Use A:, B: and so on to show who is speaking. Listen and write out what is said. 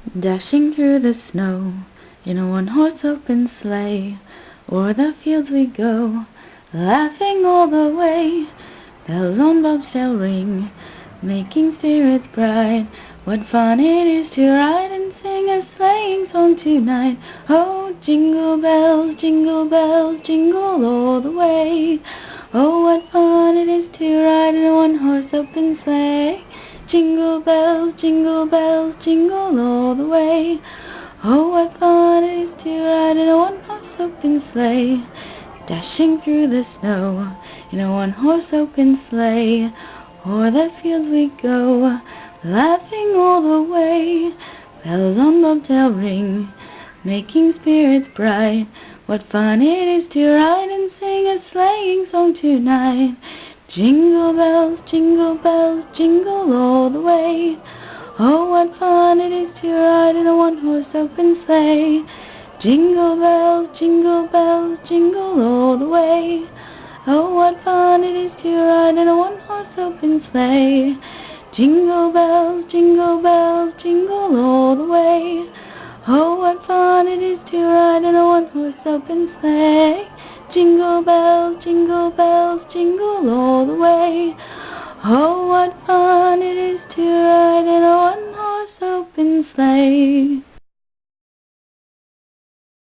A: Dashing through the snow in a one-horse open sleigh, o'er the fields we go, laughing all the way. Bells on bobtail ring, making spirits bright. What fun it is to ride and sing a sleighing song tonight. Oh, jingle bells, jingle all the way. Oh, what fun it is to ride in a one-horse open sleigh. Jingle bells, jingle all the way. Oh, what fun it is to ride in a one-horse open sleigh. Dashing through the snow in a one-horse open sleigh. O'er the fields we go, laughing all the way. Bells on bobtail ring, making spirits bright. What fun it is to ride and sing a sleighing song tonight. Jingle bells, jingle all the way. Oh, what fun it is to ride in a one-horse open sleigh. Jingle bells, jingle all the way. Oh, what fun it is to ride in a one-horse open sleigh. Jingle bells, jingle all the way. Oh, what fun it is to ride in a one-horse open sleigh. Jingle bells, jingle all the way. Oh, what fun it is to ride in a one-horse open sleigh.